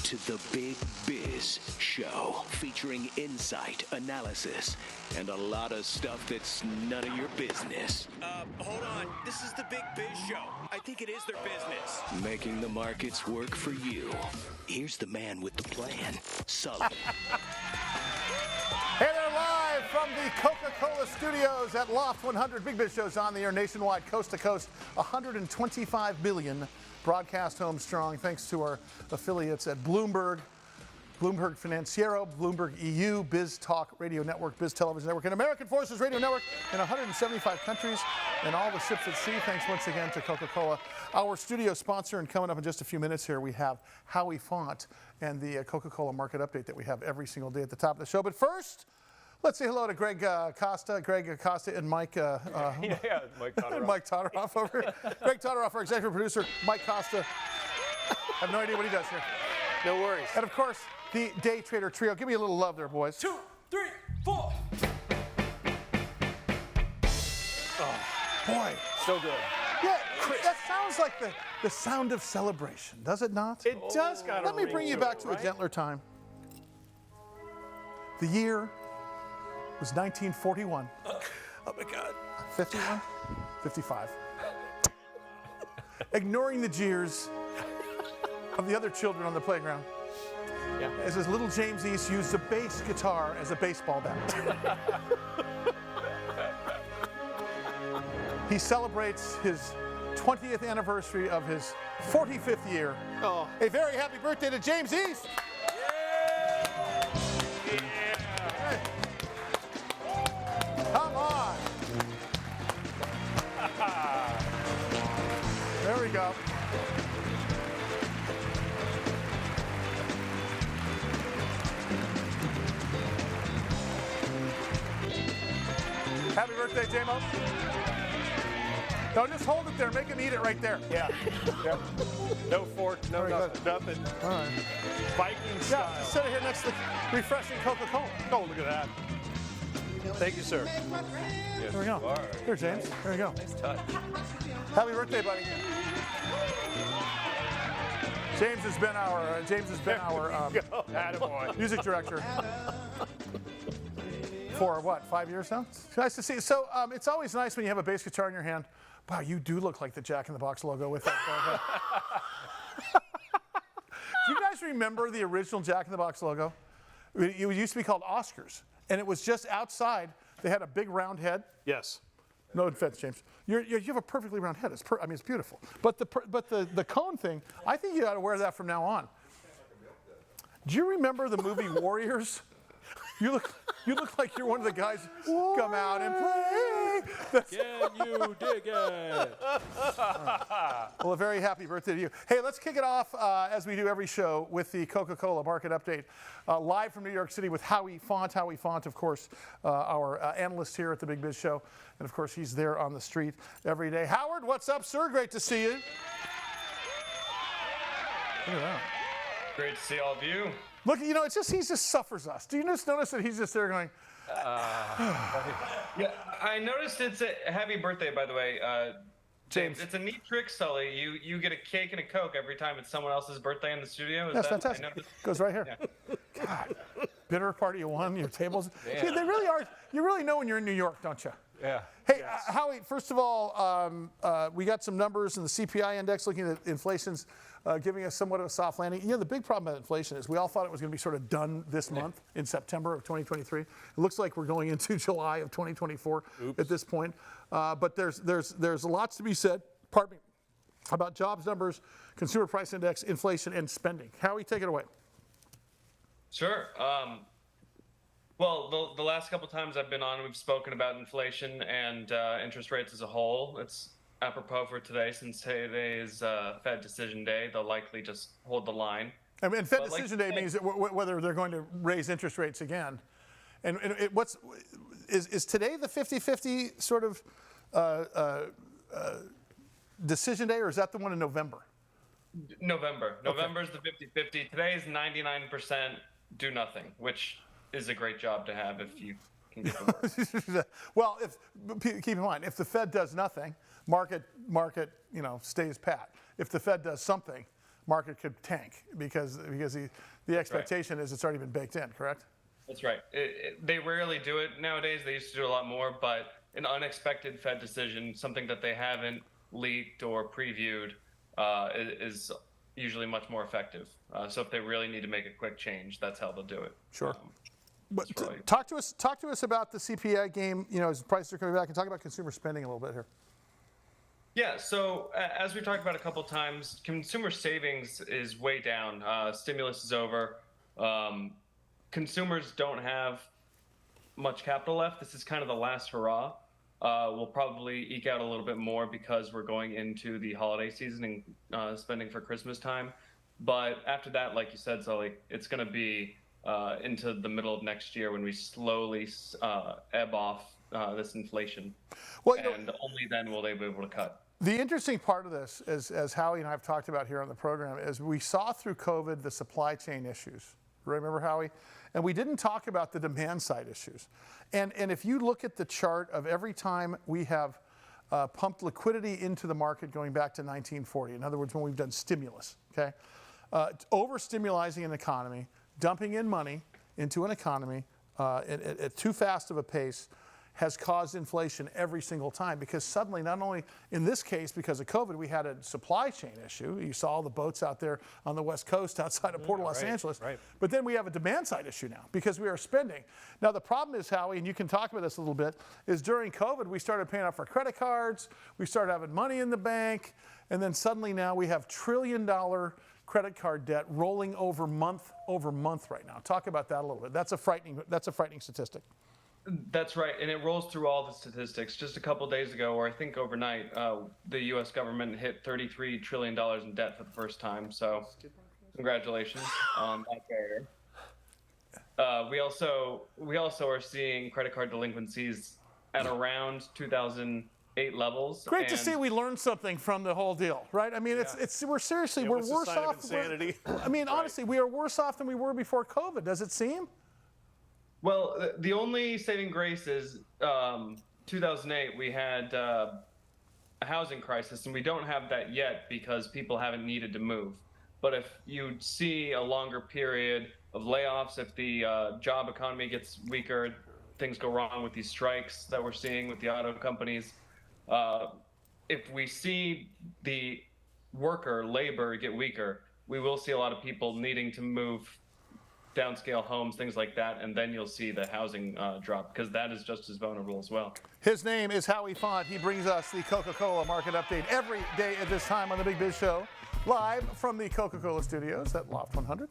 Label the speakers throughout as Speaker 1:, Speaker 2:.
Speaker 1: to the Big Biz Show, featuring insight, analysis, and a lot of stuff that's none of your business.
Speaker 2: Hold on. This is the Big Biz Show. I think it is their business.
Speaker 1: Making the markets work for you. Here's the man with the plan, Sully.
Speaker 3: Hey there, live from the Coca-Cola studios at Loft 100. Big Biz Show's on the air nationwide, coast to coast, 125 million broadcast home strong, thanks to our affiliates at Bloomberg, Bloomberg Financiero, Bloomberg EU, Biz Talk Radio Network, Biz Television Network, and American Forces Radio Network in 175 countries and all the ships at sea. Thanks once again to Coca-Cola, our studio sponsor. And coming up in just a few minutes here, we have Howie Font and the Coca-Cola market update that we have every single day at the top of the show. But first, let's say hello to Greg Costa, and Mike.
Speaker 4: Mike Todoroff.
Speaker 3: And Mike Todoroff over here. Greg Todoroff, our executive producer. Mike Costa. I have no idea what he does here.
Speaker 4: No worries.
Speaker 3: And of course, the day trader trio. Give me a little love there, boys.
Speaker 4: 2, 3, 4.
Speaker 3: Oh, boy.
Speaker 4: So good.
Speaker 3: Yeah, that sounds like the sound of celebration, does it not?
Speaker 4: It does kind of.
Speaker 3: Let me bring you back to a gentler time. The year was 1941.
Speaker 4: Oh my God.
Speaker 3: 51? 55. Ignoring the jeers of the other children on the playground.
Speaker 4: Yeah.
Speaker 3: As his little James East used a bass guitar as a baseball bat. He celebrates his 20th anniversary of his 45th year.
Speaker 4: Oh.
Speaker 3: A very happy birthday to James East. Hey. Come on. There we go. Happy birthday, J-Mo. No, just hold it there. Make him eat it right there.
Speaker 4: Yeah. Yeah. No fork, no
Speaker 3: Very good.
Speaker 4: nothing.
Speaker 3: All right.
Speaker 4: Viking style.
Speaker 3: Yeah, sit here next to the refreshing Coca-Cola.
Speaker 4: Oh, look at that. Thank you, sir. Yes,
Speaker 3: There we go.
Speaker 4: you are.
Speaker 3: Here, James. There you go.
Speaker 4: Nice touch.
Speaker 3: Happy birthday, buddy. James has been our
Speaker 4: Attaboy.
Speaker 3: music director for what, 5 years now? It's nice to see. So it's always nice when you have a bass guitar in your hand. Wow, you do look like the Jack in the Box logo with that. Do you guys remember the original Jack in the Box logo? It used to be called Oscars, and it was just outside. They had a big round head.
Speaker 4: Yes.
Speaker 3: No offense, James. You have a perfectly round head. It's beautiful. But the cone thing, I think you ought to wear that from now on. Do you remember the movie Warriors? You look like you're one of the guys who come out and play.
Speaker 4: Can you dig it?
Speaker 3: Well, a very happy birthday to you. Hey, let's kick it off as we do every show with the Coca-Cola market update. Live from New York City with Howie Font. Howie Font, of course, our analyst here at the Big Biz Show. And of course, he's there on the street every day. Howard, what's up, sir? Great to see you. Look at that.
Speaker 5: Great to see all of you.
Speaker 3: Look, he just suffers us. Do you just notice that he's just there going?
Speaker 5: Yeah, I noticed it's a happy birthday, by the way, James. It's a neat trick, Sully. You get a cake and a Coke every time it's someone else's birthday in the studio.
Speaker 3: That's fantastic. Goes right here. Yeah. God, bitter party of one. Your tables. See, they really are. You really know when you're in New York, don't you?
Speaker 4: Yeah.
Speaker 3: Hey, Howie. First of all, we got some numbers in the CPI index looking at inflation's giving us somewhat of a soft landing. You know, the big problem about inflation is we all thought it was going to be sort of done this month in September of 2023. It looks like we're going into July of 2024 at this point. But there's lots to be said, pardon me, about jobs numbers, consumer price index, inflation, and spending. Howie, take it away.
Speaker 5: Sure. Well, the last couple times I've been on, we've spoken about inflation and interest rates as a whole. It's apropos for today, since today is Fed decision day. They'll likely just hold the line.
Speaker 3: And Fed decision day means that whether they're going to raise interest rates again. And is today the 50-50 sort of decision day, or is that the one in November?
Speaker 5: November. November is the 50-50. Today is 99% do nothing, which is a great job to have if you can get the work.
Speaker 3: Well, keep in mind, if the Fed does nothing, market stays pat. If the Fed does something, market could tank because the expectation is it's already been baked in, correct?
Speaker 5: That's right. They rarely do it nowadays. They used to do a lot more, but an unexpected Fed decision, something that they haven't leaked or previewed, is usually much more effective. So if they really need to make a quick change, that's how they'll do it.
Speaker 3: Sure. But
Speaker 5: really...
Speaker 3: talk to us about the CPI game. As prices are coming back, and talk about consumer spending a little bit here.
Speaker 5: Yeah, so as we talked about a couple times, consumer savings is way down. Stimulus is over. Consumers don't have much capital left. This is kind of the last hurrah. We'll probably eke out a little bit more because we're going into the holiday season and spending for Christmas time. But after that, like you said, Sully, it's going to be into the middle of next year when we slowly ebb off this inflation. Well, and only then will they be able to cut.
Speaker 3: The interesting part of this, as Howie and I have talked about here on the program, is we saw through COVID the supply chain issues. Remember, Howie? And we didn't talk about the demand side issues. And if you look at the chart of every time we have pumped liquidity into the market going back to 1940, in other words, when we've done stimulus, okay? Overstimulating an economy, dumping in money into an economy at too fast of a pace has caused inflation every single time, because suddenly, not only in this case because of COVID, we had a supply chain issue. You saw all the boats out there on the West Coast outside of Port of Los Angeles. Right. But then we have a demand side issue now because we are spending. Now the problem is, Howie, and you can talk about this a little bit, is during COVID we started paying off our credit cards, we started having money in the bank, and then suddenly now we have $1 trillion credit card debt rolling over month right now. Talk about that a little bit. That's a frightening statistic.
Speaker 5: That's right, and it rolls through all the statistics. Just a couple days ago, or I think overnight, the U.S. government hit $33 trillion in debt for the first time. So, congratulations on that barrier. We also are seeing credit card delinquencies at around 2008 levels.
Speaker 3: Great to see we learned something from the whole deal, right? I mean, we're seriously we're worse off.
Speaker 4: Insanity?
Speaker 3: I mean, honestly, we are worse off than we were before COVID. Does it seem?
Speaker 5: Well, the only saving grace is 2008, we had a housing crisis, and we don't have that yet because people haven't needed to move. But if you see a longer period of layoffs, if the job economy gets weaker, things go wrong with these strikes that we're seeing with the auto companies, if we see the labor get weaker, we will see a lot of people needing to move downscale homes, things like that, and then you'll see the housing drop, because that is just as vulnerable as well.
Speaker 3: His name is Howie Font. He brings us the Coca-Cola market update every day at this time on the Big Biz Show, live from the Coca-Cola studios at Loft 100.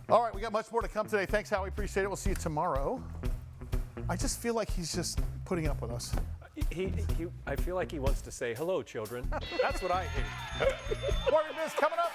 Speaker 3: All right, we got much more to come today. Thanks, Howie. Appreciate it. We'll see you tomorrow. I just feel like he's just putting up with us.
Speaker 4: I feel like he wants to say, hello, children. That's what I hear.
Speaker 3: More Biz coming up.